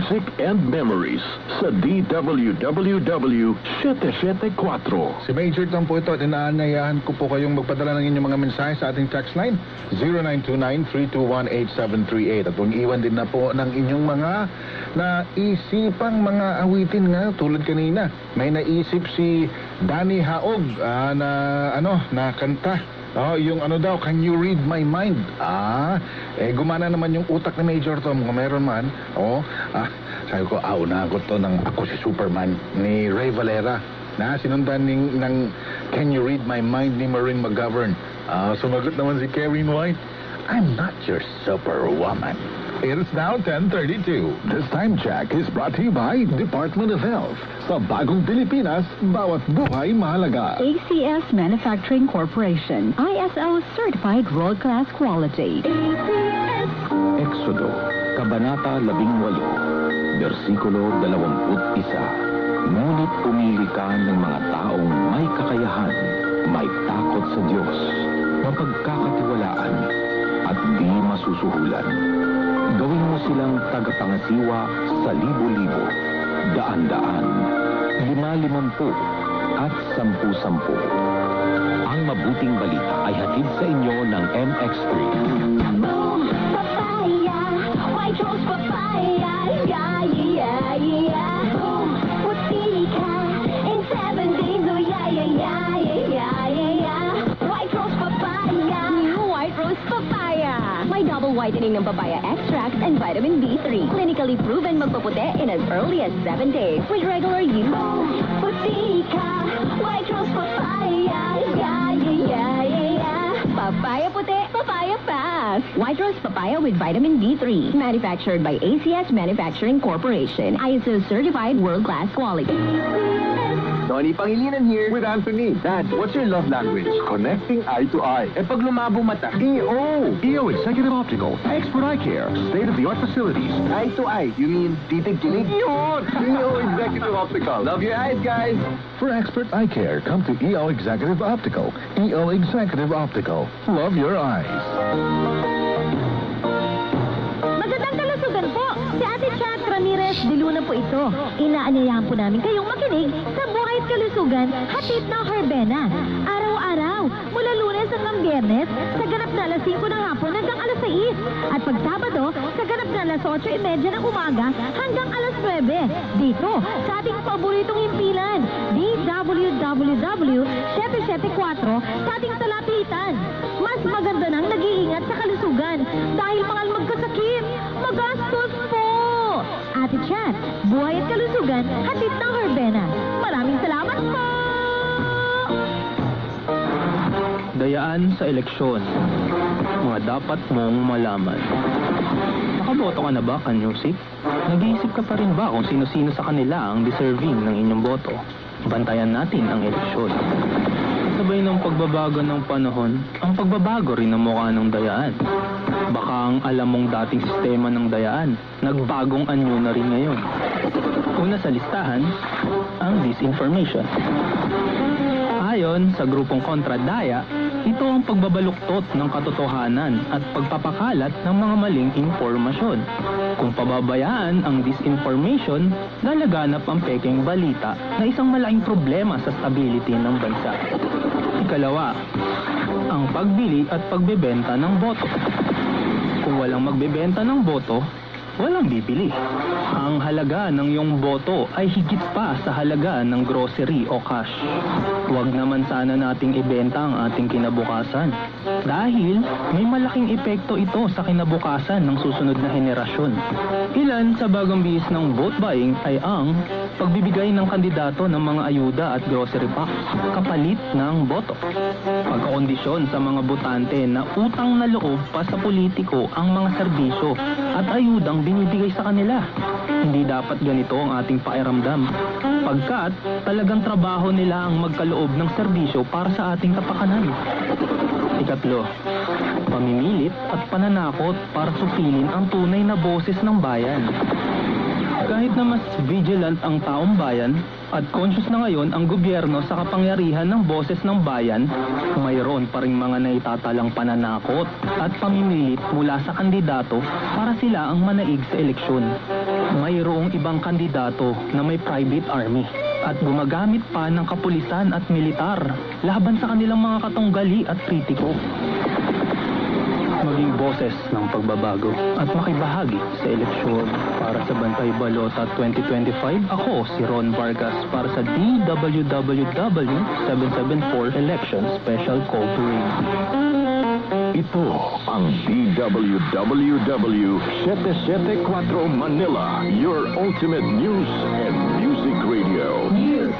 music and memories sa DWWW 774. Si Major Tom po ito at inaanyayahan ko po kayong magpadala ng inyong mga mensahe sa ating text line 0929-321-8738 at huwag iwan din na po ng inyong mga naisipang mga awitin nga tulad kanina. May naisip si Danny Haog na kanta. Yung daw, Can You Read My Mind? Gumana naman yung utak ni Major Tom kung meron man. Sabi ko, unagot to ng Ako si Superman ni Ray Valera na sinundan ng Can You Read My Mind ni Maureen McGovern. Sumagot naman si Kevin White, I'm not your superwoman. It is now 10:32. This time check is brought to you by Department of Health. Sa bagong Pilipinas, bawat buhay mahalaga. ACS Manufacturing Corporation, ISO Certified World-Class Quality. ACS. Exodo, Kabanata 18, Versikulo 21. Ngunit pumili ka ng mga taong may kakayahan, may takot sa Diyos, mapagkakatiwalaan, at di masusuhulan. Gawin mo silang tagapangasiwa sa libo-libo, daan-daan, 5-50 at 10-10. Ang mabuting balita ay hatid sa inyo ng MX3. Boom! Papaya! White Rose Papaya! Yeah, yeah, yeah! Boom! Puti ka! In 7 days, oh yeah, yeah, yeah, yeah, yeah, yeah! White Rose Papaya! New White Rose Papaya. May double whitening ng papaya extract and vitamin B3. Clinically proven magpaputi in as early as 7 days with regular use. Boom! Puti ka! White Rose Papaya! Yeah, yeah, yeah, yeah! Papaya puti, papaya fast. White Rose Papaya with vitamin B3. Manufactured by ACS Manufacturing Corporation. ISO Certified World-Class Quality. Donnie Pangilinan here. With Anthony. Dad, what's your love language? Connecting eye to eye. Pag lumabo mata. EO Executive Optical. Expert eye care. State-of-the-art facilities. Eye to eye, you mean titig-tinig? Yun! EO Executive Optical. Love your eyes, guys. For expert eye care, come to EO Executive Optical. EO Executive Optical. Love your eyes. Magandang kalusugan po. Si Ate Chat Ramirez de Luna po ito. Inaanyayahan po namin kayong makinig sa Buhay at Kalusugan, hatid ng Herbena. Araw-araw, mula Lunes hanggang Biyernes, sa ganap na alas 5 ng hapon hanggang alas 6. At pag Sabado, sa ganap na alas 8:30 ng umaga hanggang alas 9. Dito, sa ating paboritong himpilan, DWWW 774 sa ating salapitan. Mas maganda nang nag-iingat sa kalusugan dahil mahal magkasakit. Magastos po! Ate Chat, Buhay at Kalusugan, hatid ng Herbena. Maraming salamat po! Dayaan sa eleksyon. Mga dapat mong malaman. Nakaboto ka na ba, Kanyusip? Nag-iisip ka pa rin ba kung sino-sino sa kanila ang deserving ng inyong boto? Bantayan natin ang eleksyon. Sabay ng pagbabago ng panahon, ang pagbabago rin ng mukha ng dayaan. Baka ang alam mong dating sistema ng dayaan, nagbagong anyo na rin ngayon. Una sa listahan, ang disinformation. Ayon sa grupong Kontra-Daya, ito ang pagbabaluktot ng katotohanan at pagpapakalat ng mga maling impormasyon. Kung pababayaan ang disinformation, lalaganap ang pekeng balita na isang malaking problema sa stability ng bansa. Ikalawa, ang pagbili at pagbebenta ng boto. Kung walang magbebenta ng boto, walang bibili. Ang halaga ng iyong boto ay higit pa sa halaga ng grocery o cash. Huwag naman sana nating ibenta ang ating kinabukasan. Dahil may malaking epekto ito sa kinabukasan ng susunod na henerasyon. Ilan sa bagong bihis ng vote buying ay ang pagbibigay ng kandidato ng mga ayuda at grocery packs kapalit ng boto. Pagkakondisyon sa mga botante na utang na loob pa sa politiko ang mga serbisyo at ayudang binibigay sa kanila. Hindi dapat ganito ang ating pakiramdam. Pagkat talagang trabaho nila ang magkaloob ng serbisyo para sa ating kapakanan. Ikatlo, pamimilit at pananakot para supilin ang tunay na boses ng bayan. Kahit na mas vigilant ang taong bayan at conscious na ngayon ang gobyerno sa kapangyarihan ng boses ng bayan, mayroon pa ring mga naitatalang pananakot at pamimilit mula sa kandidato para sila ang manaig sa eleksyon. mayroong ibang kandidato na may private army at gumagamit pa ng kapulisan at militar laban sa kanilang mga katunggali at kritiko. Maging boses ng pagbabago at makibahagi sa eleksyon. Para sa Bantay Balota 2025, ako si Ron Vargas para sa DWWW 774 Election Special Call to Radio. Ito ang DWWW 774 Manila, your ultimate news and music radio. News,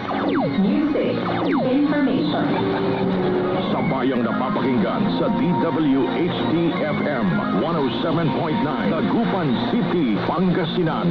music, information. Sabayang napapakinggan sa DWHD-FM 107.9, Tagupan City, Pangasinan.